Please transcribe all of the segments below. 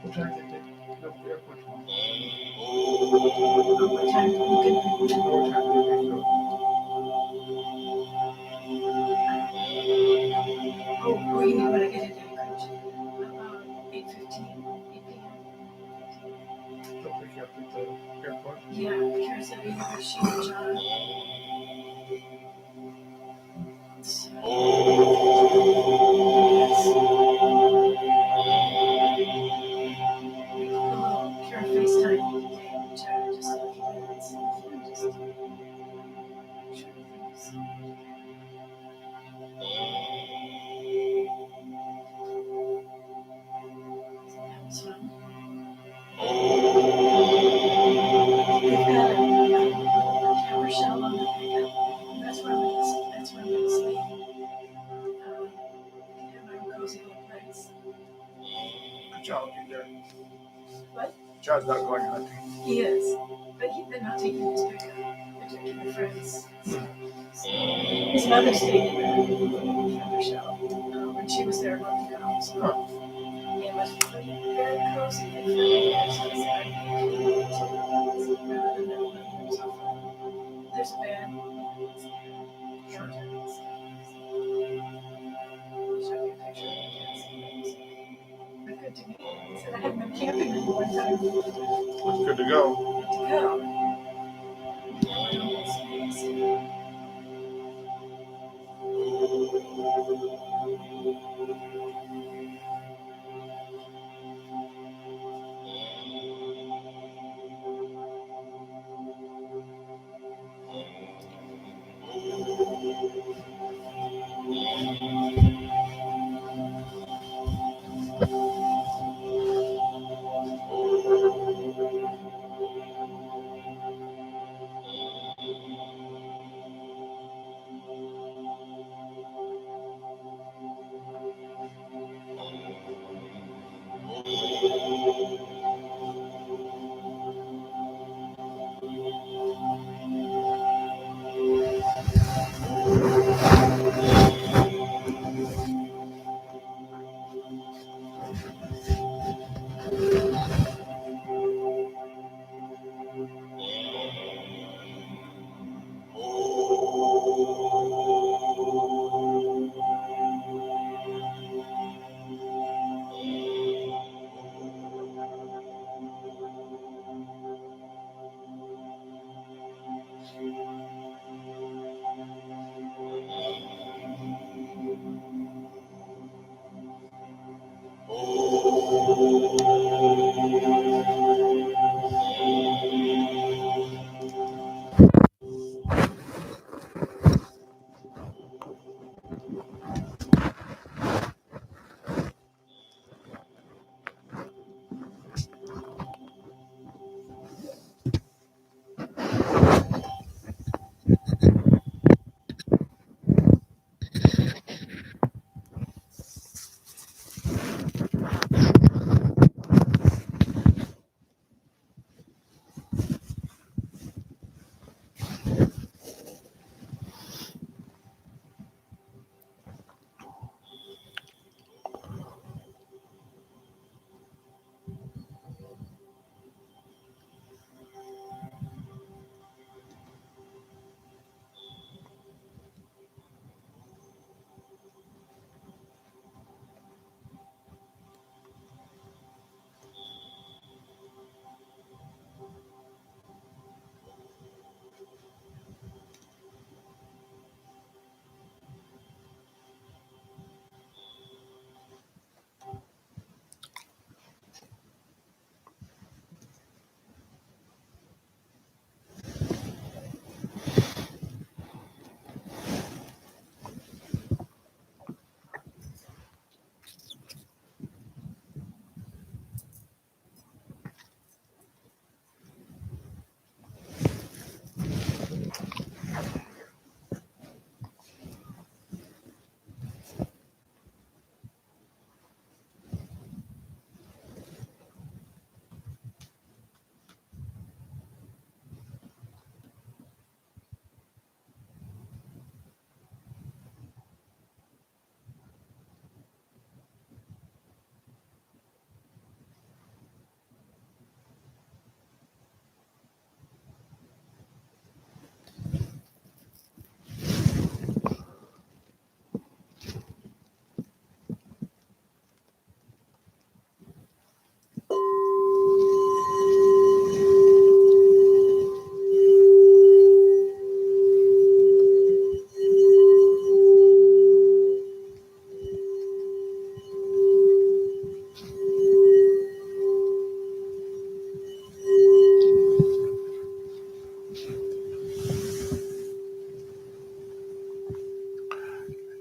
What time did they go to the airport tomorrow? What time you can What time did they go? Oh, you mean when I get into Anchorage? 8:15, 8 p.m. They'll pick you up at the airport. Yeah, Kara said we have a she and John. So, Kara FaceTime today and chat just a few minutes. Just sure things. That was fun. They've got a camper shell on the pickup. That's where I'm gonna sleep. Have my own cozy little place. John will be there. What? John's not going hunting. He is, but they're not taking his pickup. They're taking the friends. So, his mother stayed in the camper shell when she was there a month ago. So it was very cozy and friendly. So I said, I need to rather than living on the sofa. There's a bed. Sure. I'll show you a picture of the kids. They're good to me. I said I hadn't been camping in a long time. It's good to go. Good to go. My own space.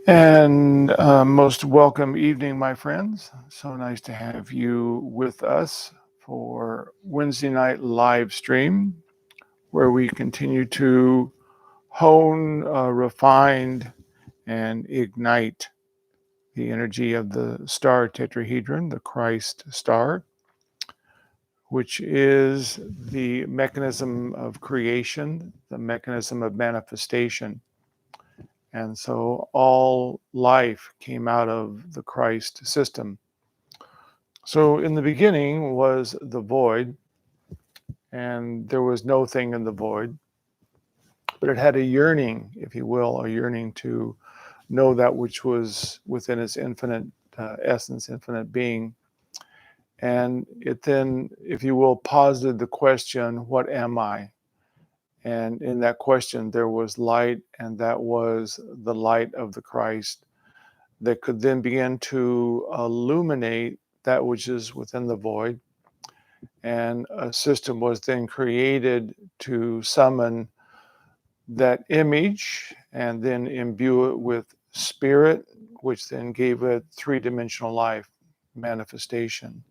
And most welcome evening, my friends. So nice to have you with us for Wednesday night live stream, where we continue to hone, refine, and ignite the energy of the star tetrahedron, the Christ star, which is the mechanism of creation, the mechanism of manifestation. And so all life came out of the Christ system. So in the beginning was the void, and there was no thing in the void, but it had a yearning, if you will, a yearning to know that which was within its infinite essence, infinite being. And it then, if you will, posited the question, what am I? And in that question, there was light, and that was the light of the Christ that could then begin to illuminate that which is within the void. And a system was then created to summon that image and then imbue it with spirit, which then gave it three-dimensional life manifestation.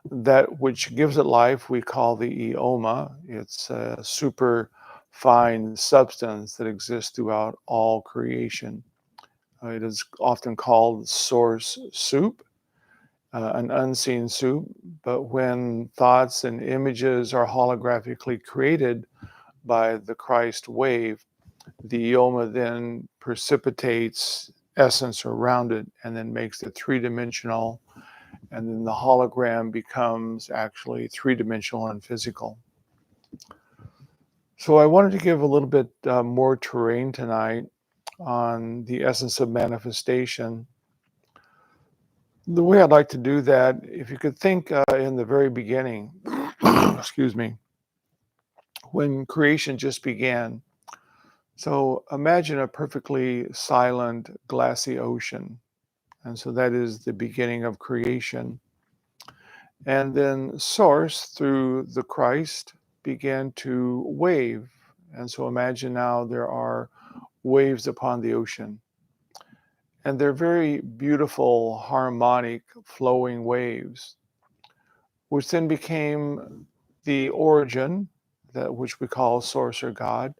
That which gives it life we call the eoma. It's a super fine substance that exists throughout all creation. It is often called source soup, an unseen soup, but when thoughts and images are holographically created by the Christ wave, the eoma then precipitates essence around it and then makes it three-dimensional, and then the hologram becomes actually three-dimensional and physical. So I wanted to give a little bit more terrain tonight on the essence of manifestation. The way I'd like to do that, if you could think in the very beginning, excuse me, when creation just began. So imagine a perfectly silent, glassy ocean. And so that is the beginning of creation. And then Source, through the Christ, began to wave. And so imagine now there are waves upon the ocean. And they're very beautiful, harmonic, flowing waves, which then became the origin, that which we call Source or God,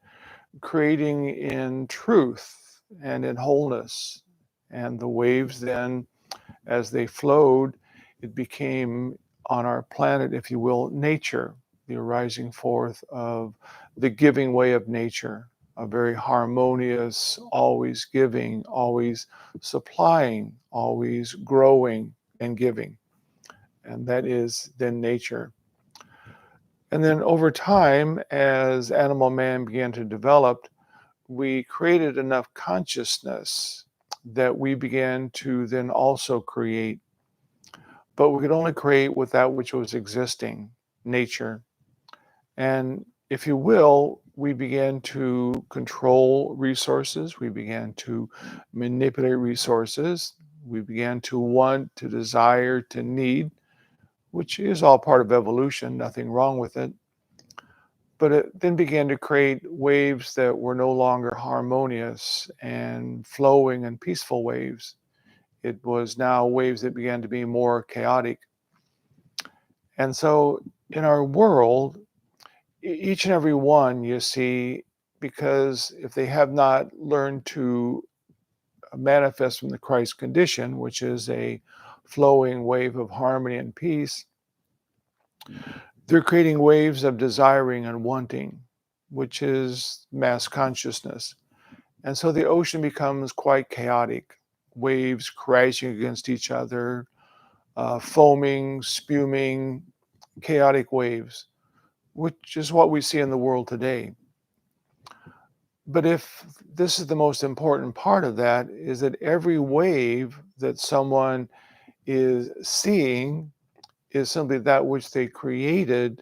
creating in truth and in wholeness. And the waves then, as they flowed, it became on our planet, if you will, nature, the arising forth of the giving way of nature, a very harmonious, always giving, always supplying, always growing and giving. And that is then nature. And then over time, as animal man began to develop, we created enough consciousness that we began to then also create. But we could only create with that which was existing, nature. And if you will, we began to control resources. We began to manipulate resources. We began to want, to desire, to need, which is all part of evolution, nothing wrong with it. But it then began to create waves that were no longer harmonious and flowing and peaceful waves. It was now waves that began to be more chaotic. And so in our world, each and every one, you see, because if they have not learned to manifest from the Christ condition, which is a flowing wave of harmony and peace, they're creating waves of desiring and wanting, which is mass consciousness. And so the ocean becomes quite chaotic, waves crashing against each other, foaming, spuming, chaotic waves, which is what we see in the world today. But if this is the most important part of that, is that every wave that someone is seeing is simply that which they created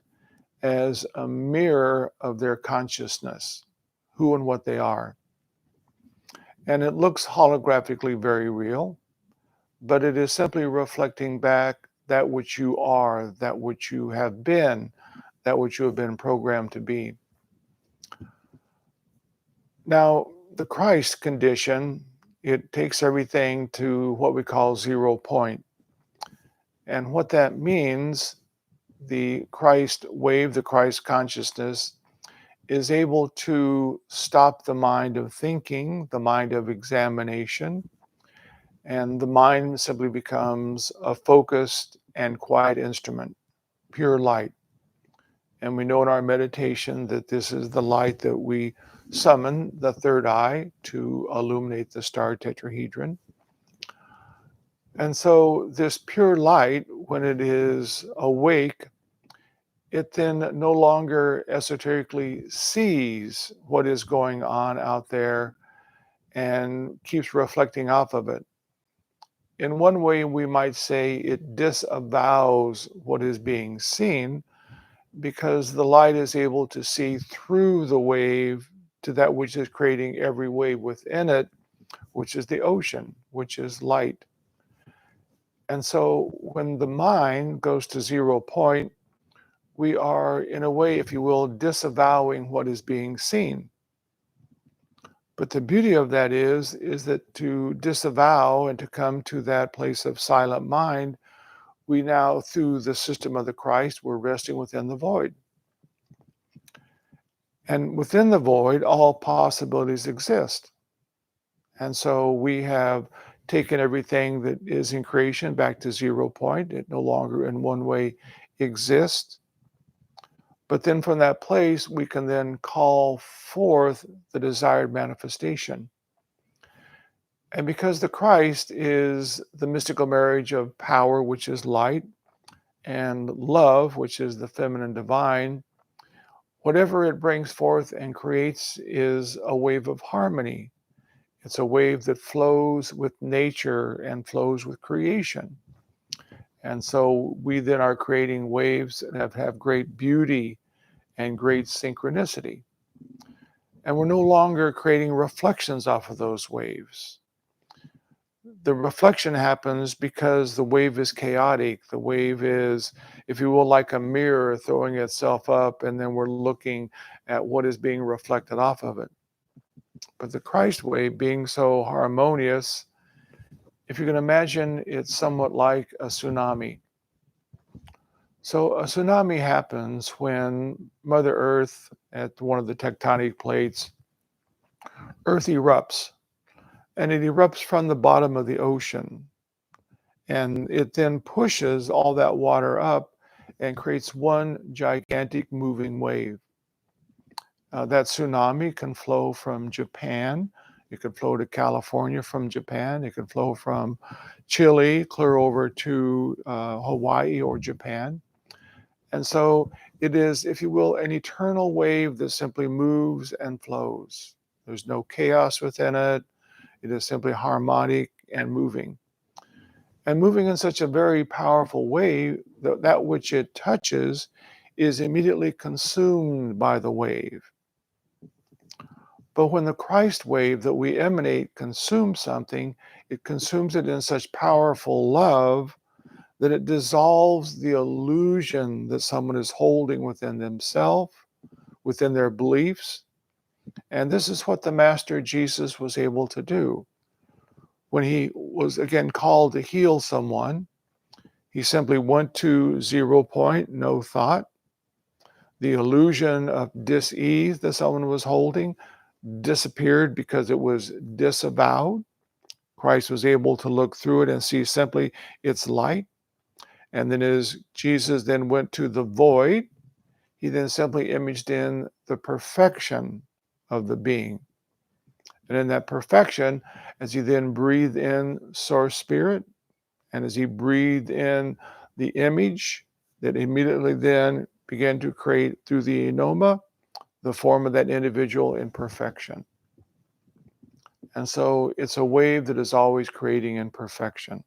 as a mirror of their consciousness, who and what they are. And it looks holographically very real, but it is simply reflecting back that which you are, that which you have been, that which you have been programmed to be. Now, the Christ condition it takes everything to what we call 0 point. And what that means, the Christ wave, the Christ consciousness, is able to stop the mind of thinking, the mind of examination, and the mind simply becomes a focused and quiet instrument, pure light. And we know in our meditation that this is the light that we summon the third eye to illuminate the star tetrahedron. And so this pure light, when it is awake, it then no longer esoterically sees what is going on out there and keeps reflecting off of it. In one way, we might say it disavows what is being seen, because the light is able to see through the wave to that which is creating every wave within it, which is the ocean, which is light. And so when the mind goes to 0 point, we are, in a way, if you will, disavowing what is being seen. But the beauty of that is that to disavow and to come to that place of silent mind, we now, through the system of the Christ, we're resting within the void. And within the void, all possibilities exist. And so we have taken everything that is in creation back to 0 point. It no longer in one way exists. But then from that place, we can then call forth the desired manifestation. And because the Christ is the mystical marriage of power, which is light, and love, which is the feminine divine, whatever it brings forth and creates is a wave of harmony. It's a wave that flows with nature and flows with creation. And so we then are creating waves that have great beauty and great synchronicity. And we're no longer creating reflections off of those waves. The reflection happens because the wave is chaotic. The wave is, if you will, like a mirror throwing itself up, and then we're looking at what is being reflected off of it. But the Christ wave being so harmonious, if you can imagine, it's somewhat like a tsunami. So a tsunami happens when Mother Earth, at one of the tectonic plates, Earth erupts. And it erupts from the bottom of the ocean. And it then pushes all that water up and creates one gigantic moving wave. That tsunami can flow from Japan. It can flow to California from Japan. It can flow from Chile clear over to Hawaii or Japan. And so it is, if you will, an eternal wave that simply moves and flows. There's no chaos within it. It is simply harmonic and moving. And moving in such a very powerful way that that which it touches is immediately consumed by the wave. But when the Christ wave that we emanate consumes something, it consumes it in such powerful love that it dissolves the illusion that someone is holding within themselves, within their beliefs. And this is what the Master Jesus was able to do. When he was again called to heal someone, he simply went to 0 point, no thought. The illusion of dis-ease that someone was holding disappeared because it was disavowed. Christ was able to look through it and see simply its light. And then as Jesus then went to the void, he then simply imaged in the perfection of the being. And in that perfection, as he then breathed in Source Spirit, and as he breathed in the image, that immediately then began to create through the enoma the form of that individual in perfection. And so it's a wave that is always creating in perfection.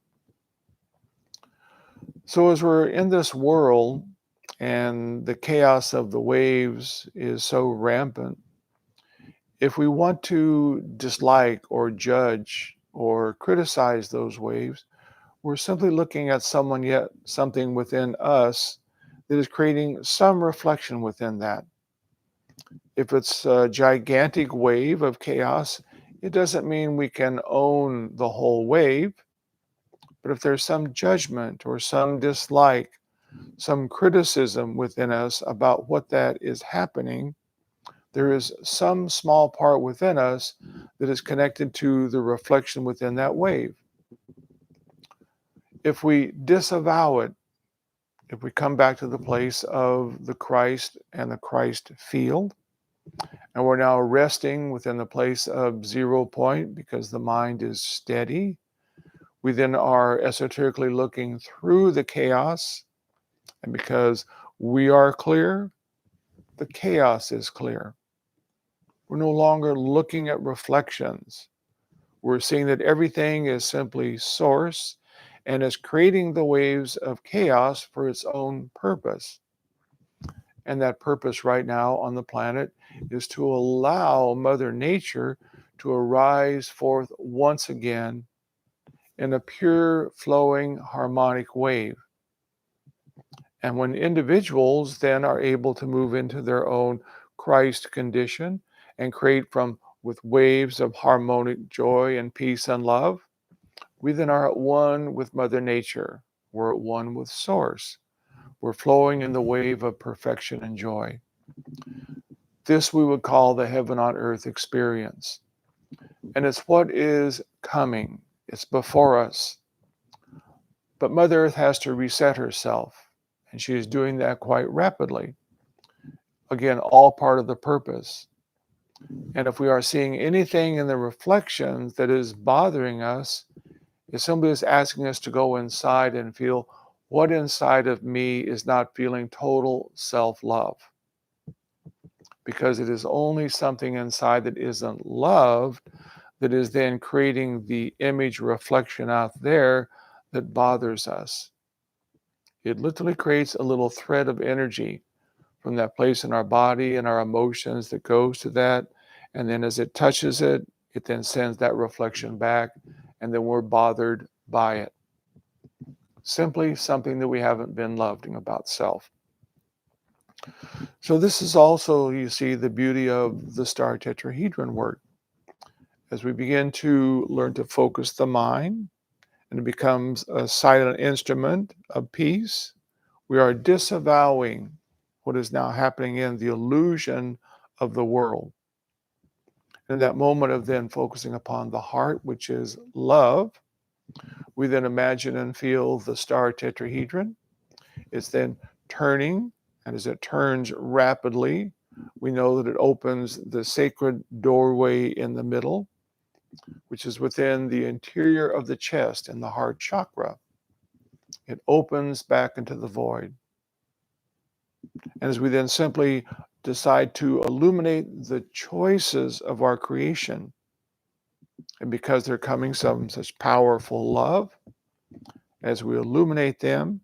So as we're in this world and the chaos of the waves is so rampant, if we want to dislike or judge or criticize those waves, we're simply looking at something within us that is creating some reflection within that. If it's a gigantic wave of chaos, It doesn't mean we can own the whole wave, but if there's some judgment or some dislike, some criticism within us about what that is happening, there is some small part within us that is connected to the reflection within that wave. If we disavow it, if we come back to the place of the Christ and the Christ field, and we're now resting within the place of 0 point because the mind is steady, we then are esoterically looking through the chaos, and because we are clear, the chaos is clear. We're no longer looking at reflections. We're seeing that everything is simply source and is creating the waves of chaos for its own purpose. And that purpose right now on the planet is to allow Mother Nature to arise forth once again in a pure, flowing, harmonic wave. And when individuals then are able to move into their own Christ condition and create with waves of harmonic joy and peace and love, we then are at one with Mother Nature. We're at one with Source. We're flowing in the wave of perfection and joy. This we would call the heaven on earth experience. And it's what is coming. It's before us. But Mother Earth has to reset herself. And she is doing that quite rapidly. Again, all part of the purpose. And if we are seeing anything in the reflections that is bothering us, if somebody is asking us to go inside and feel what inside of me is not feeling total self-love. Because it is only something inside that isn't loved that is then creating the image reflection out there that bothers us. It literally creates a little thread of energy from that place in our body and our emotions that goes to that. And then as it touches it, it then sends that reflection back, and then we're bothered by it. Simply something that we haven't been loving about self. So this is also, you see, the beauty of the star tetrahedron work. As we begin to learn to focus the mind, and it becomes a silent instrument of peace, we are disavowing what is now happening in the illusion of the world. In that moment of then focusing upon the heart, which is love, we then imagine and feel the star tetrahedron. It's then turning, and as it turns rapidly, we know that it opens the sacred doorway in the middle, which is within the interior of the chest and the heart chakra. It opens back into the void. And as we then simply decide to illuminate the choices of our creation, and because they're coming from such powerful love, as we illuminate them,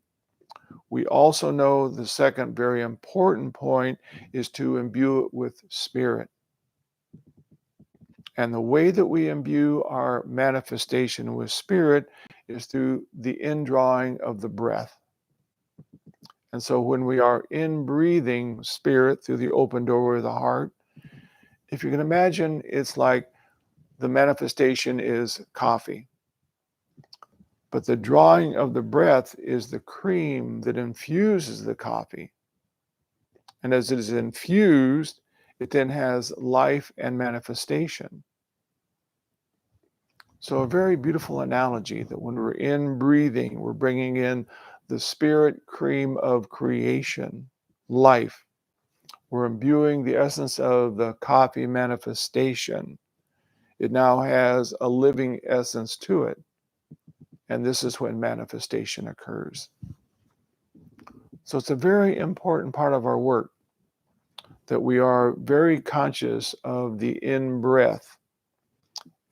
we also know the second very important point is to imbue it with spirit. And the way that we imbue our manifestation with spirit is through the indrawing of the breath. And so when we are in breathing spirit through the open doorway of the heart, if you can imagine, it's like the manifestation is coffee. But the drawing of the breath is the cream that infuses the coffee. And as it is infused, it then has life and manifestation. So a very beautiful analogy that when we're in breathing, we're bringing in the spirit cream of creation, life. We're imbuing the essence of the coffee manifestation. It now has a living essence to it. And this is when manifestation occurs. So it's a very important part of our work that we are very conscious of the in-breath.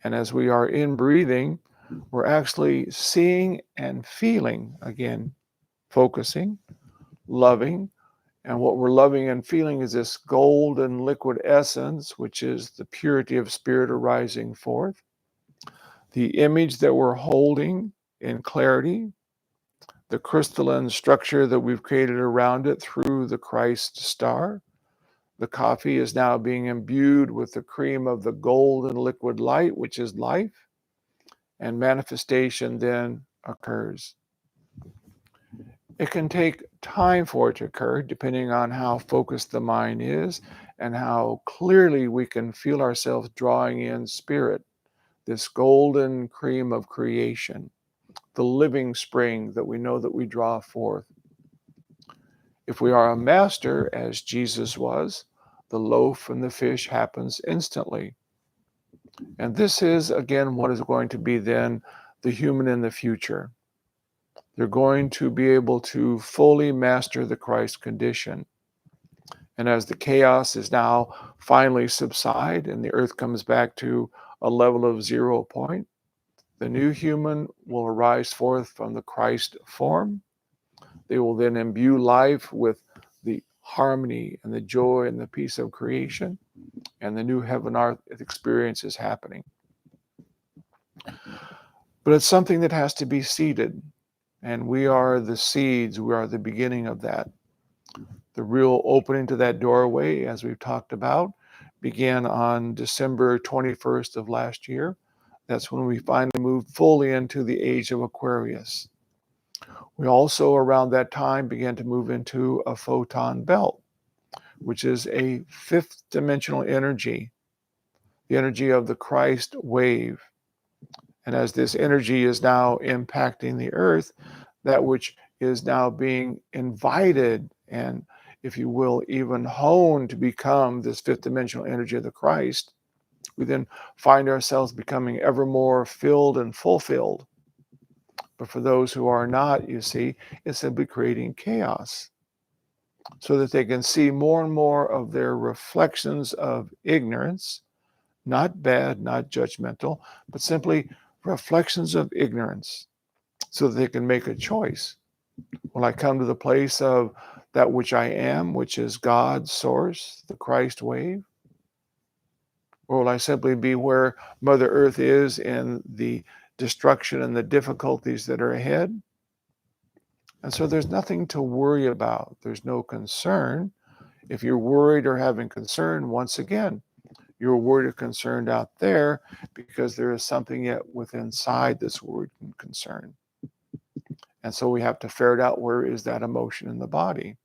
And as we are in breathing, we're actually seeing and feeling, again, focusing, loving. And what we're loving and feeling is this golden liquid essence, which is the purity of spirit arising forth. The image that we're holding in clarity, the crystalline structure that we've created around it through the Christ star, The coffee is now being imbued with the cream of the golden liquid light, which is life, and manifestation then occurs. It can take time for it to occur, depending on how focused the mind is and how clearly we can feel ourselves drawing in spirit, this golden cream of creation, the living spring that we know that we draw forth. If we are a master, as Jesus was, the loaf and the fish happens instantly. And this is, again, what is going to be then the human in the future. They're going to be able to fully master the Christ condition. And as the chaos is now finally subside and the earth comes back to a level of 0 point, the new human will arise forth from the Christ form. They will then imbue life with the harmony and the joy and the peace of creation, and the new heaven earth experience is happening. But it's something that has to be seeded. And we are the seeds, we are the beginning of that. The real opening to that doorway, as we've talked about, began on December 21st of last year. That's when we finally moved fully into the age of Aquarius. We also, around that time, began to move into a photon belt, which is a fifth dimensional energy, the energy of the Christ wave. And as this energy is now impacting the earth, that which is now being invited and, if you will, even honed to become this fifth dimensional energy of the Christ, we then find ourselves becoming ever more filled and fulfilled. But for those who are not, you see, it's simply creating chaos so that they can see more and more of their reflections of ignorance, not bad, not judgmental, but simply reflections of ignorance, so that they can make a choice. Will I come to the place of that which I am, which is God's source, the Christ wave? Or will I simply be where Mother Earth is in the destruction and the difficulties that are ahead? And so there's nothing to worry about. There's no concern. If you're worried or having concern, once again, you're worried or concerned out there because there is something yet within inside that's worried and concerned. And so we have to ferret out, where is that emotion in the body?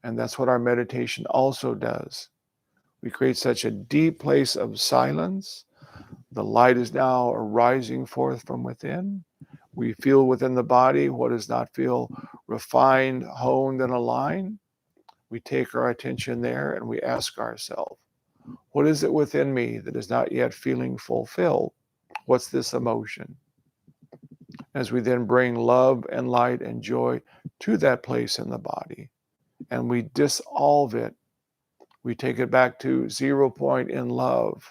And that's what our meditation also does. We create such a deep place of silence. The light is now arising forth from within. We feel within the body what does not feel refined, honed, and aligned. We take our attention there and we ask ourselves, what is it within me that is not yet feeling fulfilled? What's this emotion? As we then bring love and light and joy to that place in the body, and we dissolve it, we take it back to 0 point in love.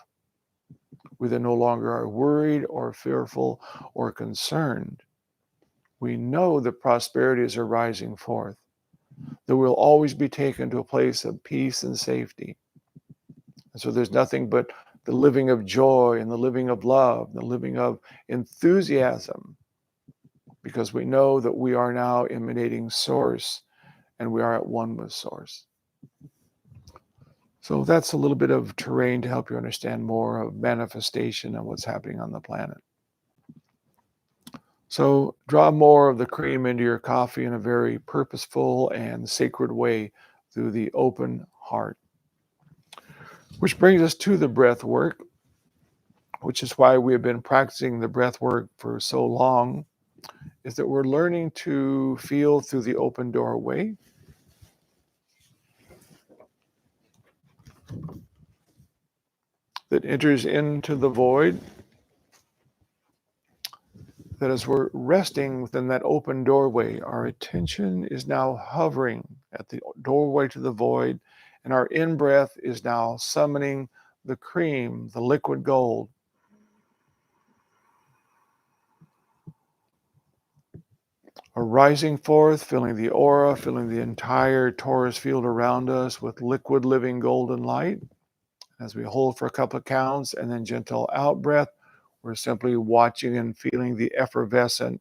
We then no longer are worried or fearful or concerned. We know that prosperity is arising forth, that we'll always be taken to a place of peace and safety. And so there's nothing but the living of joy and the living of love, the living of enthusiasm, because we know that we are now emanating source and we are at one with source. So that's a little bit of terrain to help you understand more of manifestation and what's happening on the planet. So draw more of the cream into your coffee in a very purposeful and sacred way through the open heart. Which brings us to the breath work, which is why we have been practicing the breath work for so long, is that we're learning to feel through the open doorway. That enters into the void. That as we're resting within that open doorway, our attention is now hovering at the doorway to the void, and our in-breath is now summoning the cream, the liquid gold. Arising forth, filling the aura, filling the entire torus field around us with liquid living golden light. As we hold for a couple of counts and then gentle out breath, we're simply watching and feeling the effervescent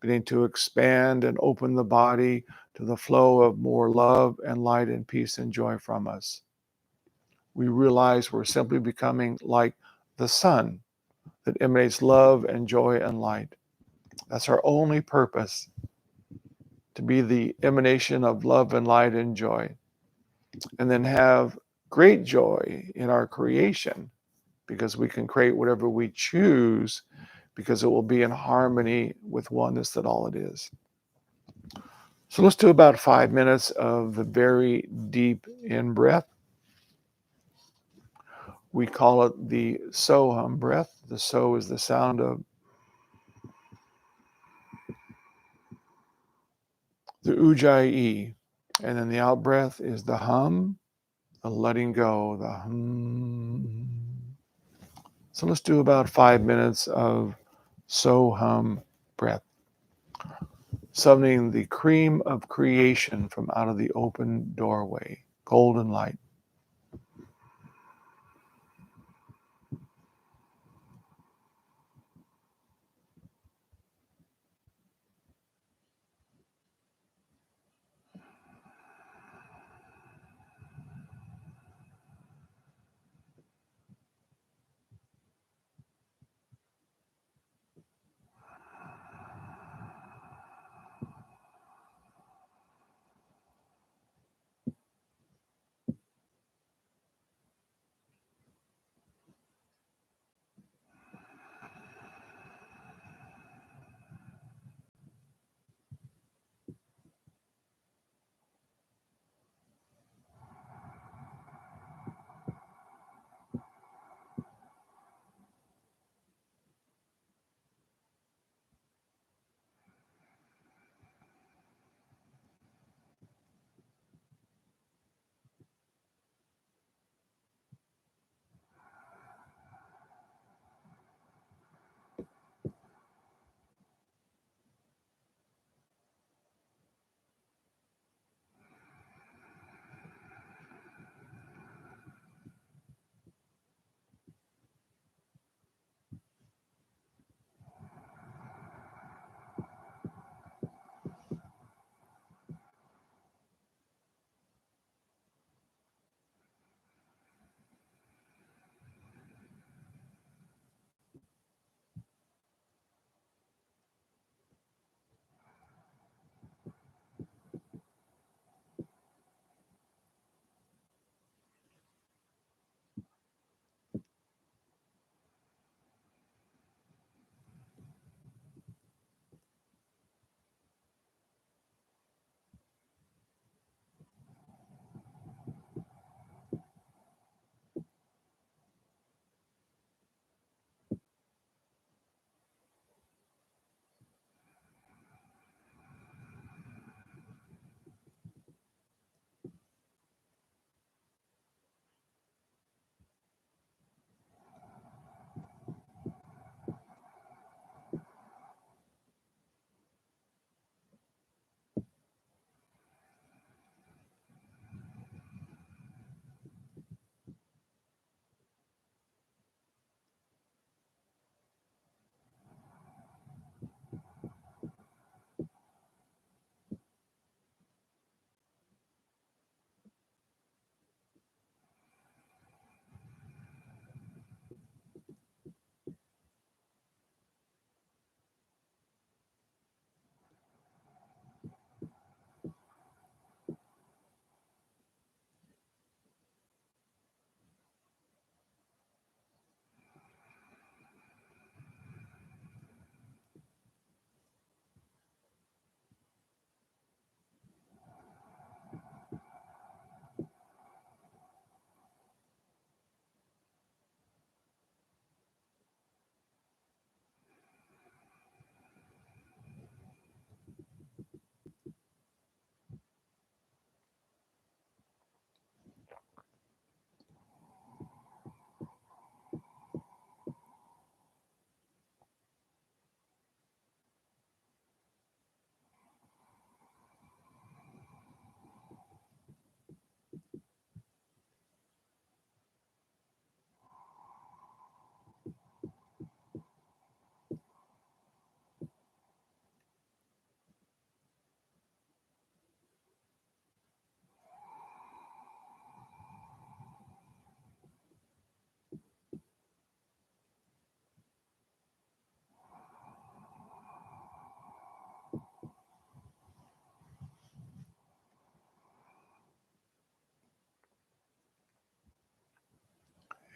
beginning to expand and open the body to the flow of more love and light and peace and joy from us. We realize we're simply becoming like the sun that emanates love and joy and light. That's our only purpose, to be the emanation of love and light and joy, and then have great joy in our creation, because we can create whatever we choose, because it will be in harmony with oneness that all it is. So let's do about 5 minutes of the very deep in breath. We call it the So-Hum breath. The So is the sound of the Ujjayi. And then the out breath is the hum, the letting go, the hum. So let's do about 5 minutes of So-Hum breath, summoning the cream of creation from out of the open doorway, golden light.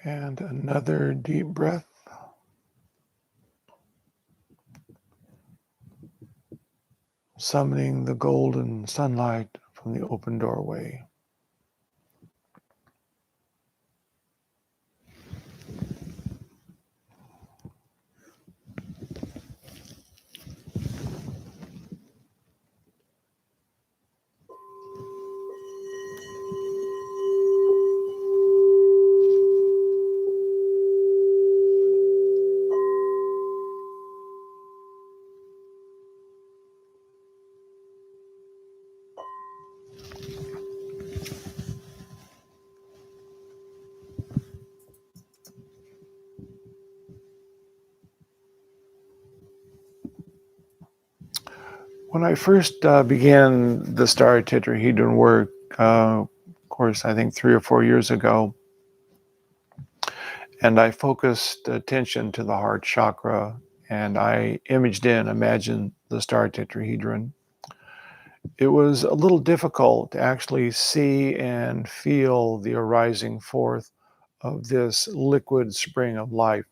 And another deep breath. Summoning the golden sunlight from the open doorway. When I first began the star tetrahedron work, of course, I think 3 or 4 years ago, and I focused attention to the heart chakra, and I imagined the star tetrahedron. It was a little difficult to actually see and feel the arising forth of this liquid spring of life.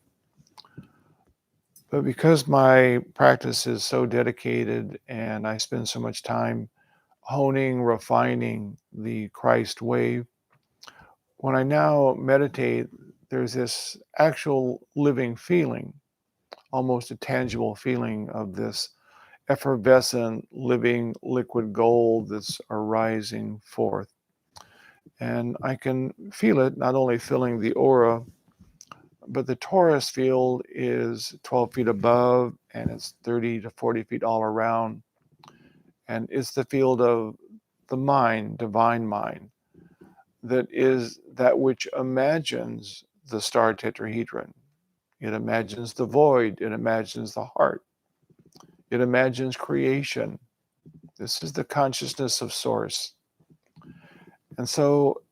But because my practice is so dedicated and I spend so much time honing, refining the Christ wave, when I now meditate, there's this actual living feeling, almost a tangible feeling of this effervescent, living liquid gold that's arising forth. And I can feel it not only filling the aura, but the torus field is 12 feet above and it's 30 to 40 feet all around. And it's the field of the mind, divine mind, that is that which imagines the star tetrahedron. It imagines the void, it imagines the heart, it imagines creation. This is the consciousness of Source. And so,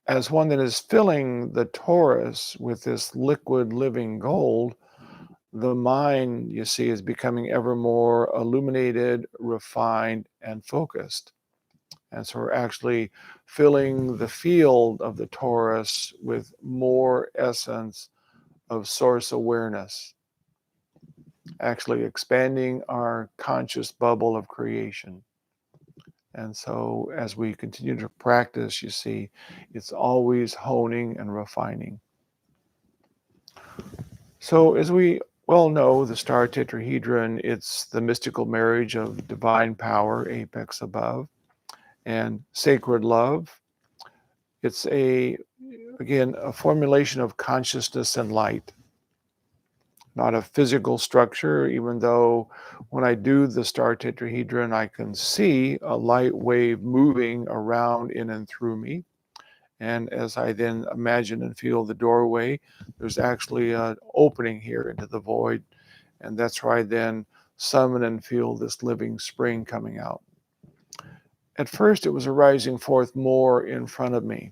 as one that is filling the torus with this liquid living gold, the mind, you see, is becoming ever more illuminated, refined, and focused. And so we're actually filling the field of the torus with more essence of source awareness, actually expanding our conscious bubble of creation. And so as we continue to practice, you see, it's always honing and refining. So as we well know, the star tetrahedron, it's the mystical marriage of divine power, apex above, and sacred love. It's again, a formulation of consciousness and light, not a physical structure, even though when I do the star tetrahedron, I can see a light wave moving around in and through me. And as I then imagine and feel the doorway, there's actually an opening here into the void. And that's where I then summon and feel this living spring coming out. At first, it was arising forth more in front of me.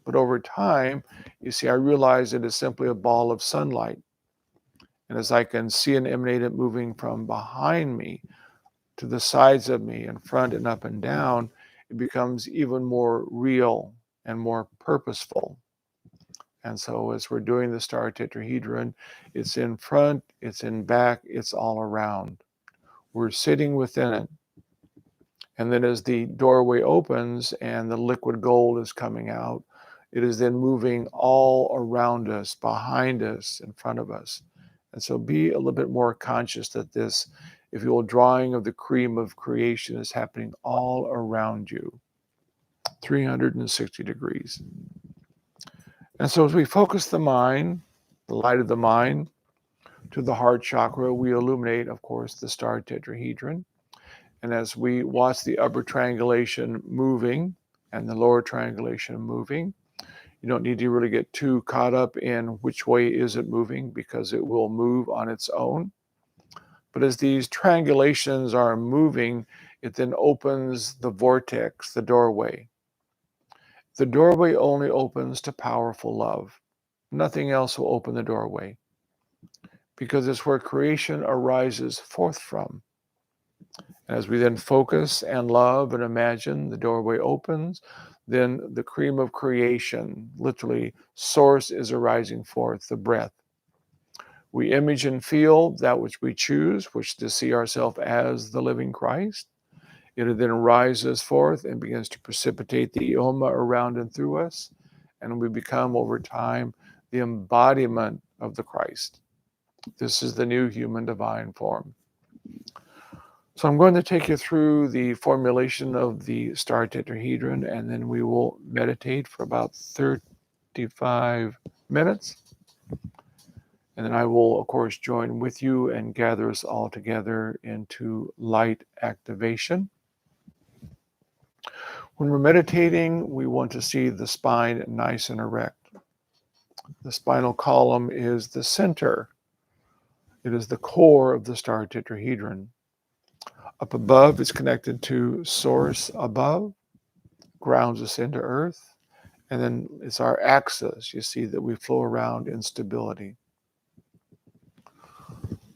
But over time, you see, I realized it is simply a ball of sunlight. And as I can see and emanate it moving from behind me to the sides of me, in front and up and down, it becomes even more real and more purposeful. And so as we're doing the star tetrahedron, it's in front, it's in back, it's all around. We're sitting within it. And then as the doorway opens and the liquid gold is coming out, it is then moving all around us, behind us, in front of us. And so be a little bit more conscious that this, if you will, drawing of the cream of creation is happening all around you, 360 degrees. And so as we focus the mind, the light of the mind, to the heart chakra, we illuminate, of course, the star tetrahedron. And as we watch the upper triangulation moving and the lower triangulation moving, you don't need to really get too caught up in which way is it moving, because it will move on its own. But as these triangulations are moving, it then opens the vortex, the doorway. The doorway only opens to powerful love. Nothing else will open the doorway, because it's where creation arises forth from. As we then focus and love and imagine, the doorway opens, then the cream of creation, literally, source is arising forth, the breath. We image and feel that which we choose, which to see ourselves as the living Christ. It then rises forth and begins to precipitate the Oma around and through us, and we become over time the embodiment of the Christ. This is the new human divine form. So I'm going to take you through the formulation of the star tetrahedron, and then we will meditate for about 35 minutes. And then I will, of course, join with you and gather us all together into light activation. When we're meditating, we want to see the spine nice and erect. The spinal column is the center. It is the core of the star tetrahedron. Up above, it's connected to source above, grounds us into earth, and then it's our axis. You see that we flow around in stability.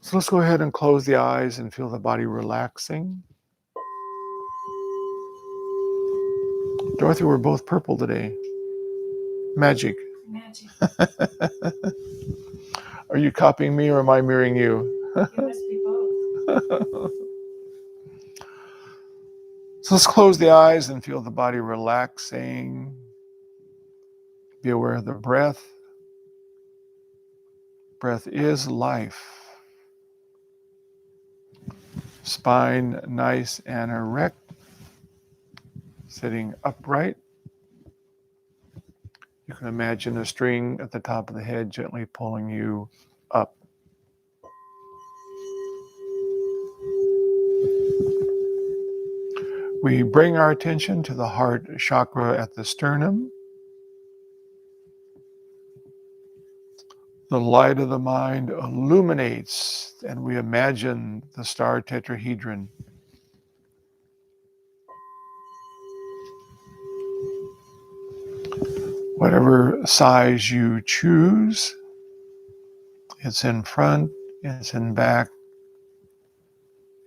So let's go ahead and close the eyes and feel the body relaxing. Dorothy, we're both purple today. Magic. Magic. Are you copying me or am I mirroring you? It must be both. So let's close the eyes and feel the body relaxing. Be aware of the breath. Breath is life. Spine nice and erect. Sitting upright. You can imagine a string at the top of the head gently pulling you up. We bring our attention to the heart chakra at the sternum. The light of the mind illuminates, and we imagine the star tetrahedron. Whatever size you choose, it's in front, it's in back.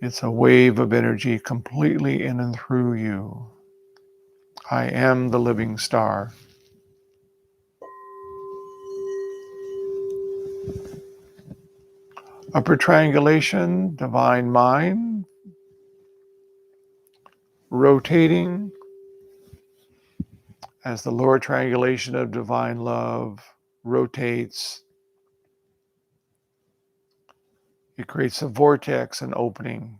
It's a wave of energy completely in and through you. I am the living star. Upper triangulation, divine mind, rotating as the lower triangulation of divine love rotates. It creates a vortex, an opening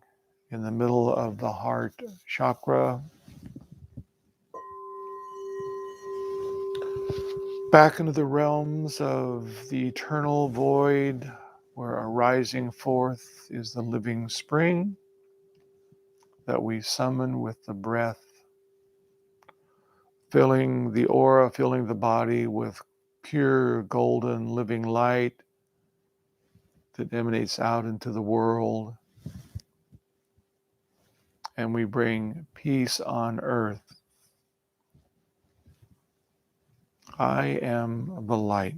in the middle of the heart chakra. Back into the realms of the eternal void, where arising forth is the living spring that we summon with the breath, filling the aura, filling the body with pure golden living light that emanates out into the world. And we bring peace on earth. I am the light.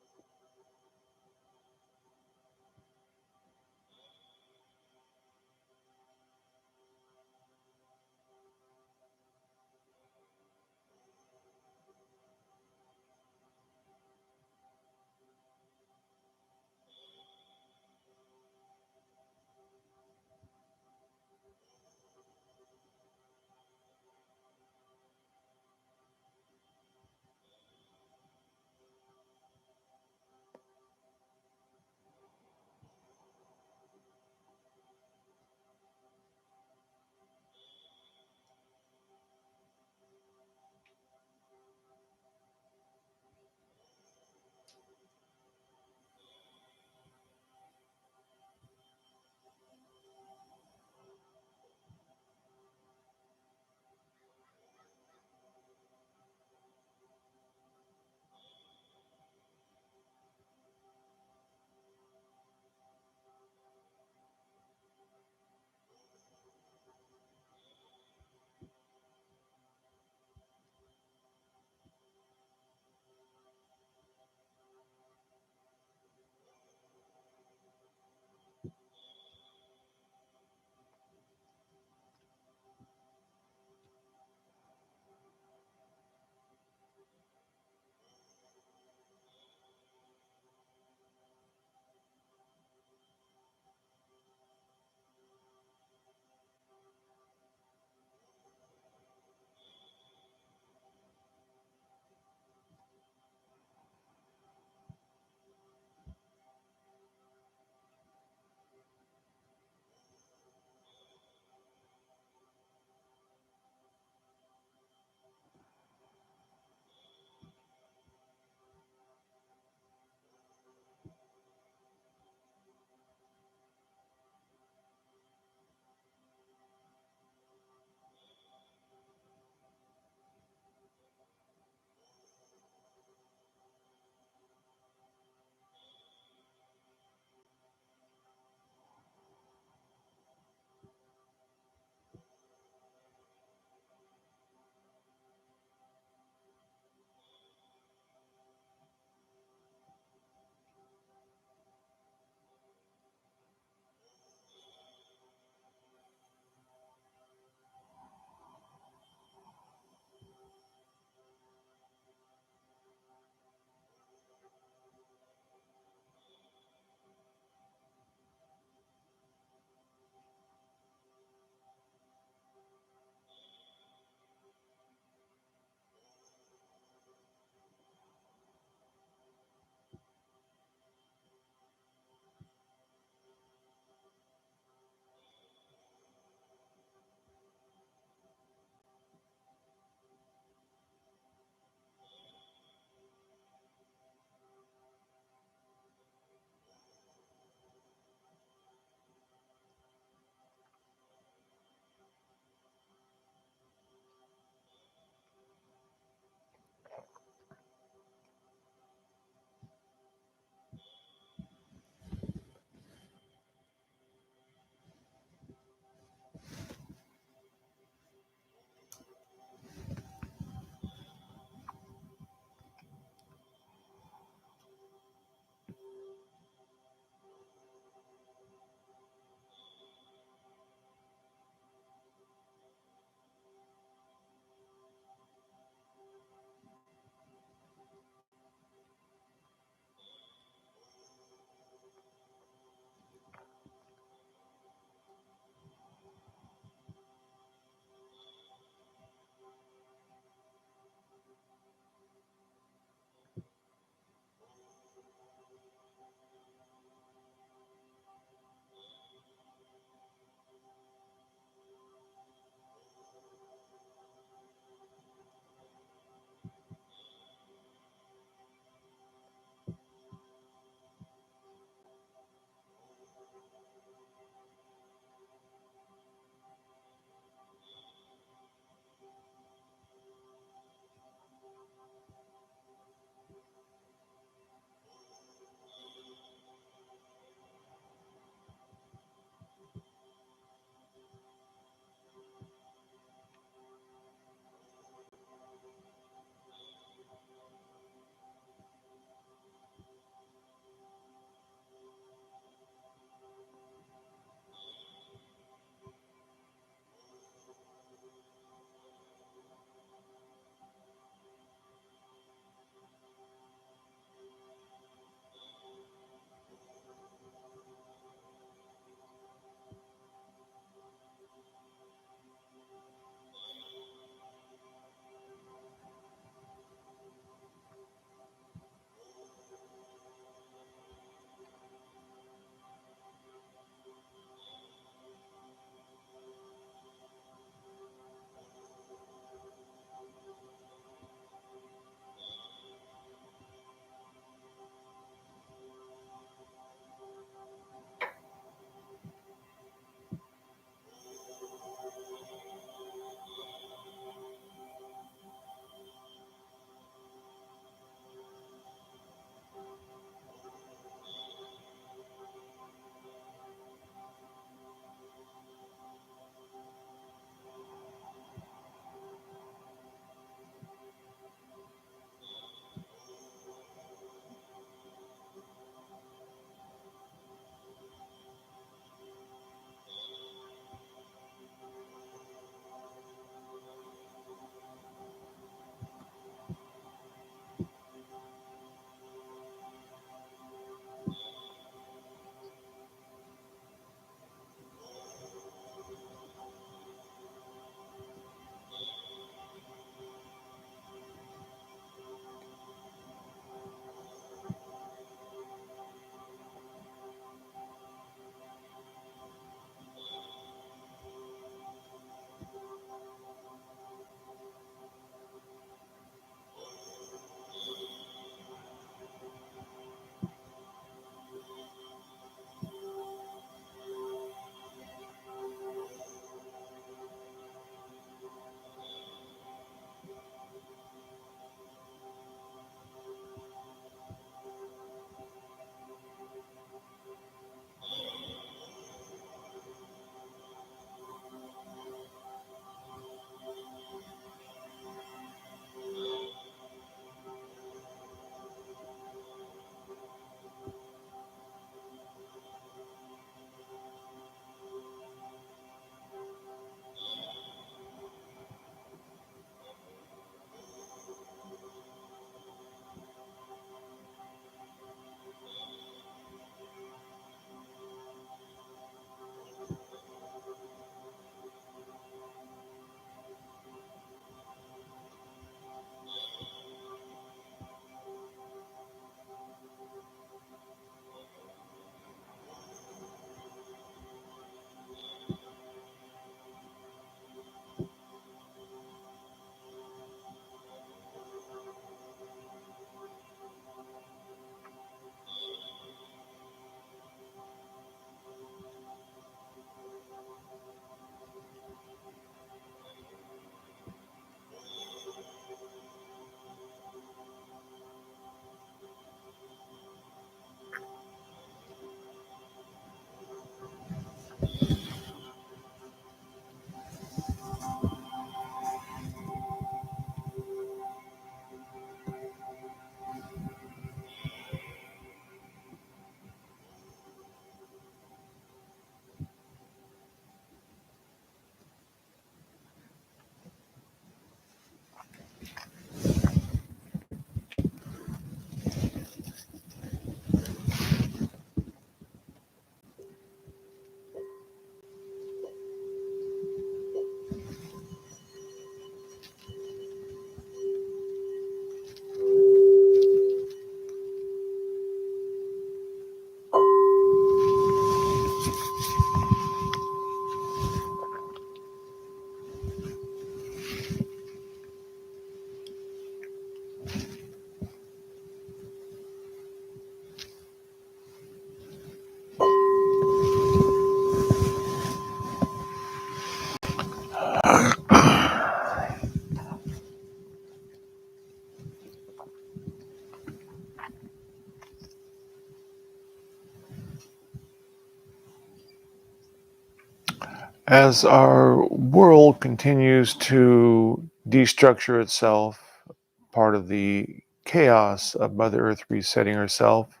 As our world continues to destructure itself, part of the chaos of Mother Earth resetting herself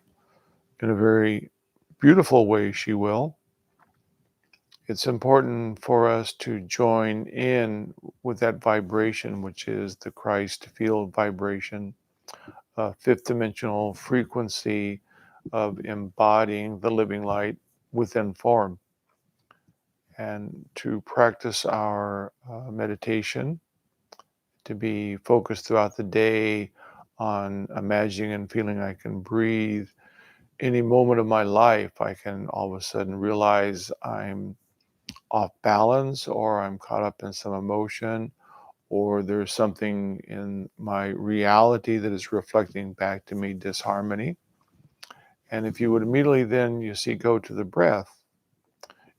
in a very beautiful way, she will. It's important for us to join in with that vibration, which is the Christ field vibration, fifth dimensional frequency of embodying the living light within form. And to practice our meditation, to be focused throughout the day on imagining and feeling I can breathe. Any moment of my life, I can all of a sudden realize I'm off balance, or I'm caught up in some emotion, or there's something in my reality that is reflecting back to me disharmony. And if you would immediately then, you see, go to the breath,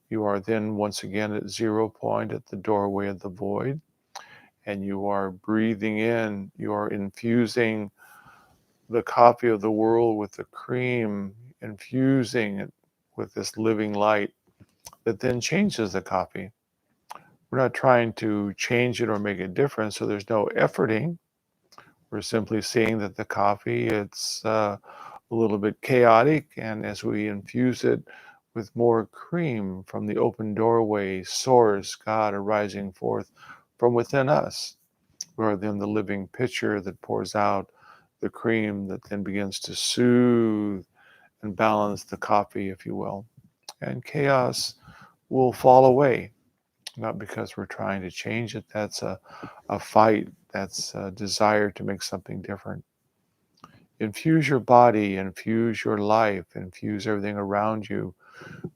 you are then once again at 0 point at the doorway of the void, and you are breathing in, you are infusing the coffee of the world with the cream, infusing it with this living light that then changes the coffee. We're not trying to change it or make it different, so there's no efforting. We're simply seeing that the coffee, it's a little bit chaotic, and as we infuse it with more cream from the open doorway, source, God arising forth from within us, we are then the living pitcher that pours out the cream that then begins to soothe and balance the coffee, if you will. And chaos will fall away, not because we're trying to change it. That's a fight. That's a desire to make something different. Infuse your body, infuse your life, infuse everything around you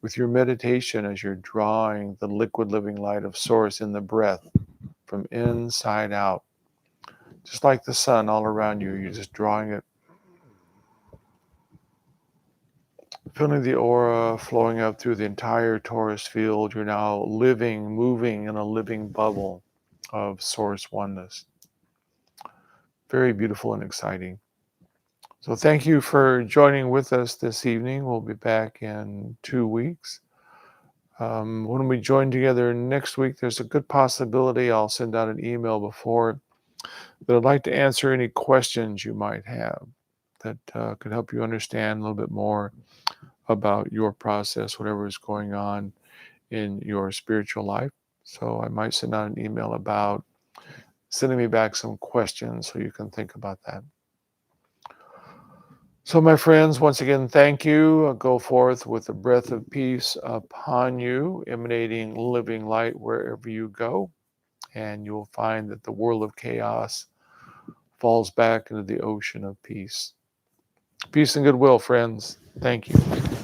with your meditation as you're drawing the liquid living light of Source in the breath from inside out. Just like the sun all around you, you're just drawing it, feeling the aura flowing up through the entire torus field. You're now living, moving in a living bubble of Source oneness. Very beautiful and exciting. So thank you for joining with us this evening. We'll be back in 2 weeks. When we join together next week, there's a good possibility I'll send out an email before that I'd like to answer any questions you might have that could help you understand a little bit more about your process, whatever is going on in your spiritual life. So I might send out an email about sending me back some questions so you can think about that. So my friends, once again, thank you. Go forth with the breath of peace upon you, emanating living light wherever you go. And you'll find that the world of chaos falls back into the ocean of peace. Peace and goodwill, friends. Thank you.